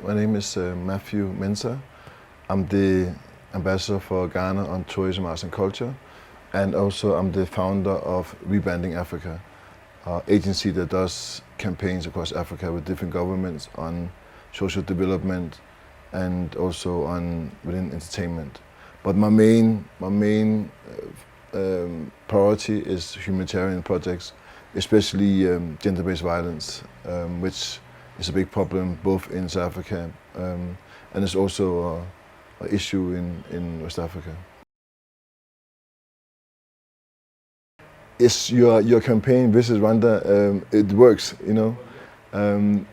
My name is Matthew Mensah. I'm the ambassador for Ghana on tourism, arts and culture, and also I'm the founder of Rebranding Africa, an agency that does campaigns across Africa with different governments on social development and also within entertainment. But my main priority is humanitarian projects, especially gender-based violence, which is a big problem both in South Africa and it's also an issue in West Africa. It's your campaign Visit Rwanda. It works, you know.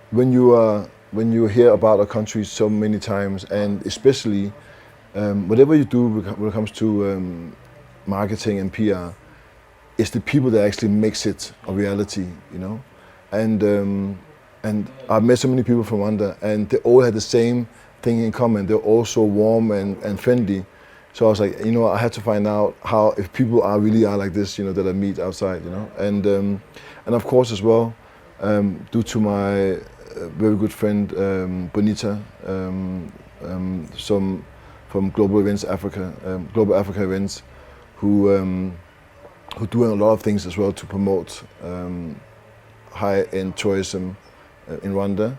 When you hear about a country so many times, and especially whatever you do when it comes to marketing and PR, it's the people that actually makes it a reality, you know. And I've met so many people from Rwanda, and they all had the same thing in common. They're all so warm and friendly. So I was like, you know, I had to find out if people really are like this, you know, that I meet outside, you know. And of course as well, due to my very good friend Bonita, from Global Events Africa, Global Africa Events, who doing a lot of things as well to promote high-end tourism in Rwanda,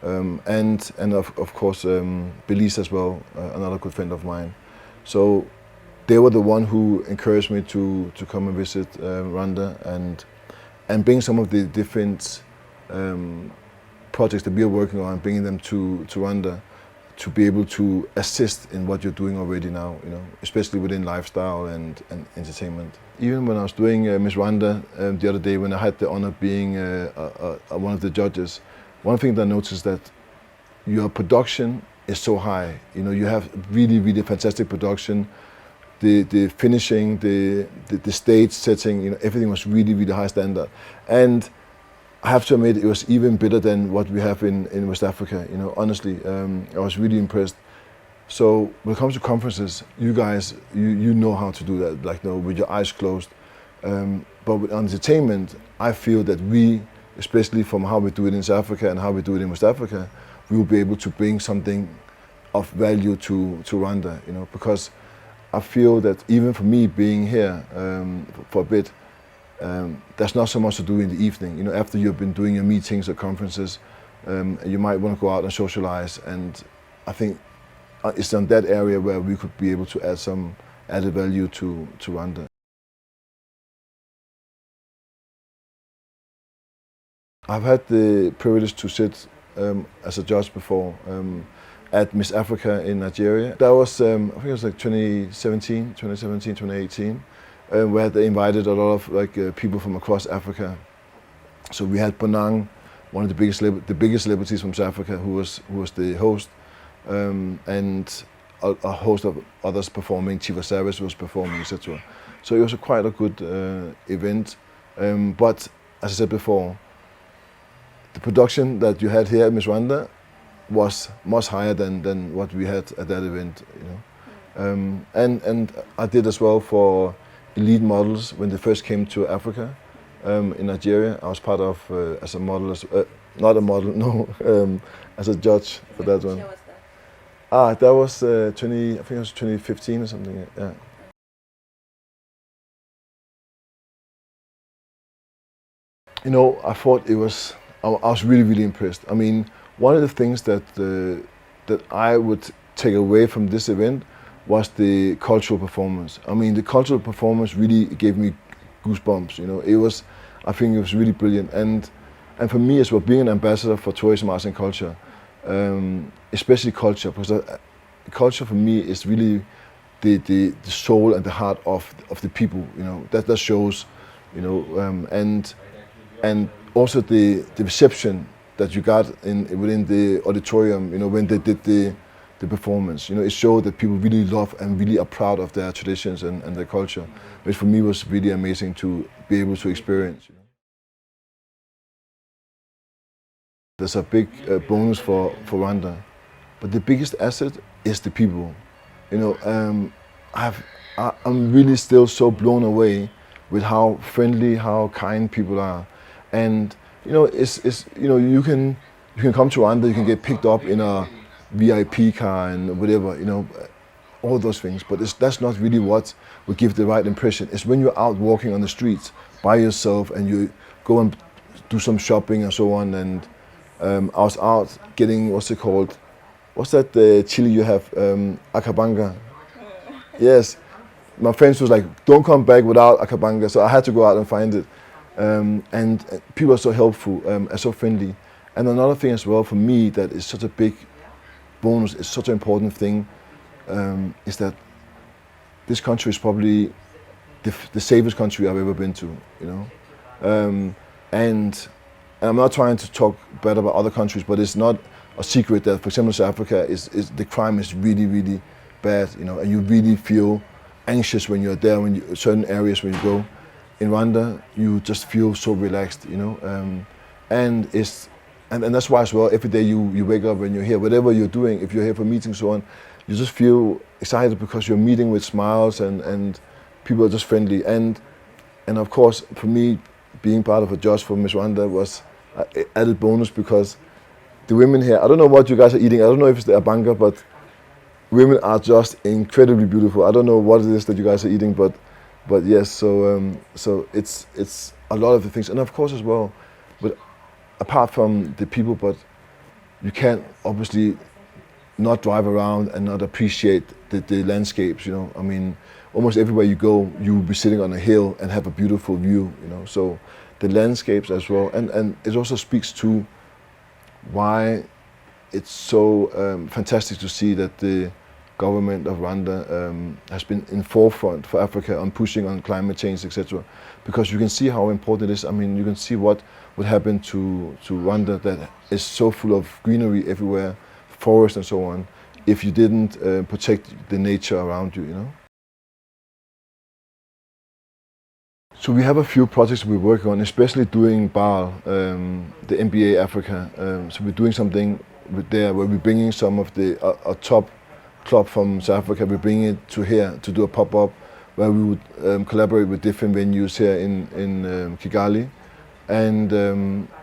and of course Belize as well, another good friend of mine. So they were the one who encouraged me to come and visit Rwanda and bring some of the different projects that we are working on, bringing them to Rwanda to be able to assist in what you're doing already now, you know, especially within lifestyle and entertainment. Even when I was doing Miss Rwanda the other day, when I had the honor of being one of the judges, one thing that I noticed that your production is so high. You know, you have really fantastic production. The finishing, the stage setting, you know, everything was really high standard. And I have to admit, it was even better than what we have in West Africa. You know, honestly, I was really impressed. So when it comes to conferences, you guys, you know how to do that, like, you know, with your eyes closed. But with entertainment, I feel that we, especially from how we do it in South Africa and how we do it in West Africa, we will be able to bring something of value to Rwanda, you know, because I feel that even for me being here for a bit, there's not so much to do in the evening. You know, after you've been doing your meetings or conferences, you might want to go out and socialize, and I think it's in that area where we could be able to add some added value to Rwanda. I've had the privilege to sit as a judge before at Miss Africa in Nigeria. That was, I think it was like 2017, 2018, where they invited a lot of people from across Africa. So we had Bonang, one of the biggest celebrities from South Africa, who was the host, and a host of others performing. Chief Service was performing, etc. So it was quite a good event. But as I said before, the production that you had here at Miss Rwanda was much higher than what we had at that event, you know. And I did as well for elite models when they first came to Africa in Nigeria. I was part of as a model, not a model, no, as a judge for that one. Which year was that? That was I think it was 2015 or something. Yeah. You know, I thought it was. I was really impressed. I mean, one of the things that I would take away from this event was the cultural performance. I mean, the cultural performance really gave me goosebumps. You know, I think it was really brilliant. And for me as well, being an ambassador for tourism, arts and culture, especially culture, because culture for me is really the soul and the heart of the people. You know, that shows. You know, and also the reception that you got within the auditorium, you know, when they did the performance. You know, it showed that people really love and really are proud of their traditions and their culture, which for me was really amazing to be able to experience. You know. There's a big bonus for Rwanda, but the biggest asset is the people. You know, I'm really still so blown away with how friendly, how kind people are. And you know, you know, you can come to Rwanda, you can get picked up in a VIP car and whatever, all those things. But that's not really what would give the right impression. It's when you're out walking on the streets by yourself and you go and do some shopping and so on. And I was out getting, what's it called? What's that chili you have? Akabanga. Yes. My friends was like, don't come back without akabanga. So I had to go out and find it. And people are so helpful and so friendly. And another thing as well for me that is such a big bonus, it's such an important thing, is that this country is probably the safest country I've ever been to, and I'm not trying to talk bad about other countries, but it's not a secret that, for example, South Africa is the crime is really, really bad, and you really feel anxious when you're there, certain areas when you go. In Rwanda, you just feel so relaxed, and that's why as well, every day you wake up when you're here, whatever you're doing, if you're here for meetings so on, you just feel excited because you're meeting with smiles and people are just friendly. And of course, for me, being part of a judge for Miss Rwanda was an added bonus because the women here, I don't know what you guys are eating, I don't know if it's the abanga, but women are just incredibly beautiful. I don't know what it is that you guys are eating, but yes, so it's a lot of the things. And of course as well, but apart from the people, but you can't obviously not drive around and not appreciate the landscapes, I mean, almost everywhere you go, you will be sitting on a hill and have a beautiful view, So the landscapes as well, and it also speaks to why it's so fantastic to see that the government of Rwanda has been in forefront for Africa on pushing on climate change, etc. Because you can see how important it is. I mean, you can see what would happen to Rwanda that is so full of greenery everywhere, forest and so on, if you didn't protect the nature around you, So we have a few projects we're working on, especially doing BAL, the MBA Africa. So we're doing something there where we're bringing some of the a top club from South Africa, we're bringing it to here to do a pop-up where we would collaborate with different venues here in Kigali. And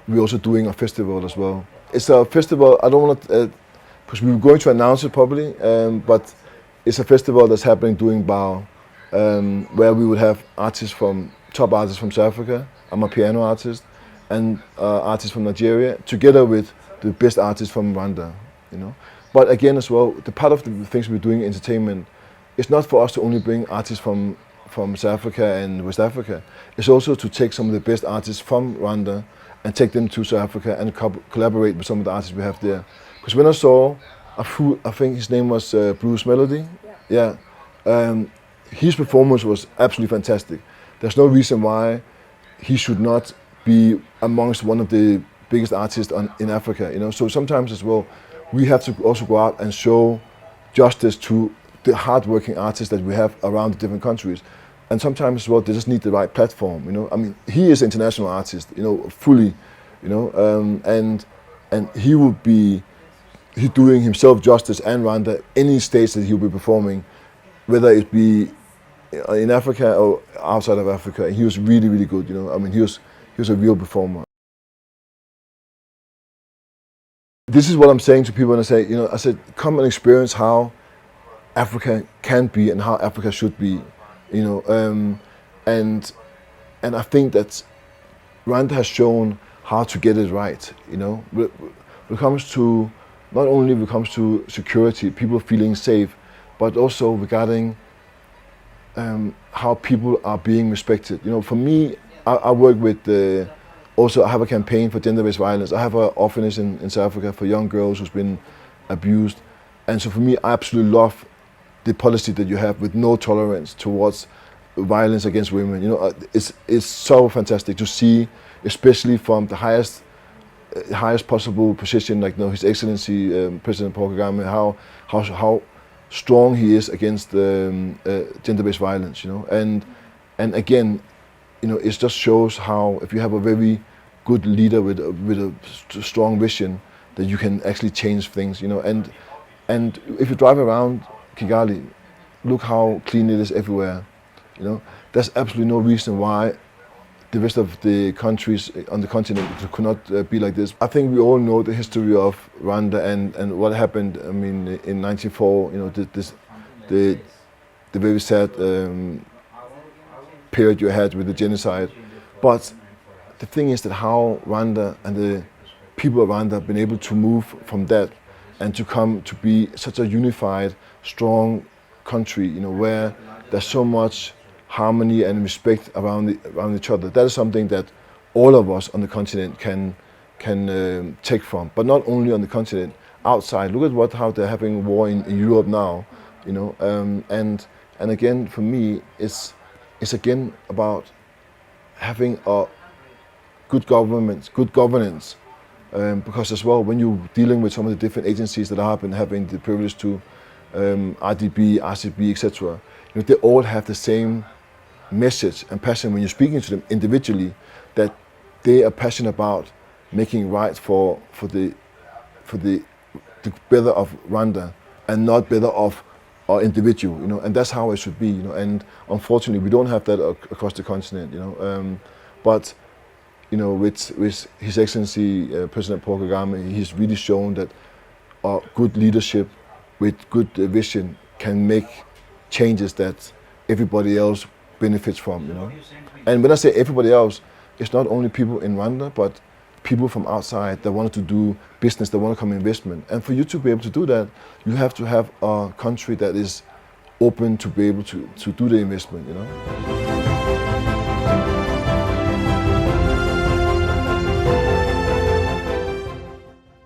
we're also doing a festival as well. It's a festival, I don't want to, because we were going to announce it probably, but it's a festival that's happening during BAL, where we would have top artists from South Africa, I'm a piano artist, and artists from Nigeria, together with the best artists from Rwanda, But again as well, the part of the things we're doing in entertainment, it's not for us to only bring artists from South Africa and West Africa. It's also to take some of the best artists from Rwanda and take them to South Africa and collaborate with some of the artists we have there. Because when I saw, I think his name was Bruce Melody, yeah. His performance was absolutely fantastic. There's no reason why he should not be amongst one of the biggest artists in Africa, So sometimes as well, we have to also go out and show justice to the hard-working artists that we have around the different countries. And sometimes as well, they just need the right platform, I mean, he is an international artist, fully, and he will be doing himself justice and Rwanda any stage that he'll be performing, whether it be in Africa or outside of Africa. He was really, really good, I mean, he was a real performer. This is what I'm saying to people when I say, I said, come and experience how Africa can be and how Africa should be, and I think that Rwanda has shown how to get it right, When it comes to, not only when it comes to security, people feeling safe, but also regarding how people are being respected. For me, I work with also I have a campaign for gender-based violence. I have an orphanage in South Africa for young girls who's been abused. And so for me, I absolutely love the policy that you have with no tolerance towards violence against women. It's so fantastic to see, especially from the highest possible position, like His Excellency President Paul Kagame, how strong he is against gender-based violence. And again, it just shows how if you have a very good leader with a strong vision, that you can actually change things. And if you drive around Kigali, look how clean it is everywhere. There's absolutely no reason why the rest of the countries on the continent could not be like this. I think we all know the history of Rwanda and what happened. I mean, in '94, you know, the very sad period you had with the genocide. But the thing is that how Rwanda and the people of Rwanda have been able to move from that and to come to be such a unified, strong country, you know, where there's so much harmony and respect around each other. That is something that all of us on the continent can take from. But not only on the continent, outside. Look at how they're having war in Europe now, you know. And again, for me, it's again about having a good governance. Because as well, when you're dealing with some of the different agencies that I've been having the privilege to, RDB, RCB, etc., you know, they all have the same message and passion when you're speaking to them individually, that they are passionate about making right for the better of Rwanda and not better of our individual, you know, and that's how it should be, you know. And unfortunately, we don't have that across the continent, you know. But you know, with His Excellency President Paul Kagame, he's really shown that good leadership with good vision can make changes that everybody else benefits from, you know. And when I say everybody else, it's not only people in Rwanda, but people from outside that wanted to do business, that want to come investment. And for you to be able to do that, you have to have a country that is open to be able to do the investment, you know.